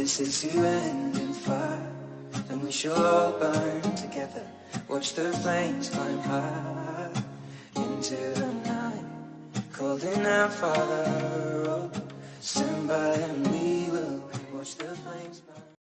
this is to end in fire, then we shall all burn together. Watch the flames climb high into the night, calling out, Father, oh, stand by and we will watch the flames burn.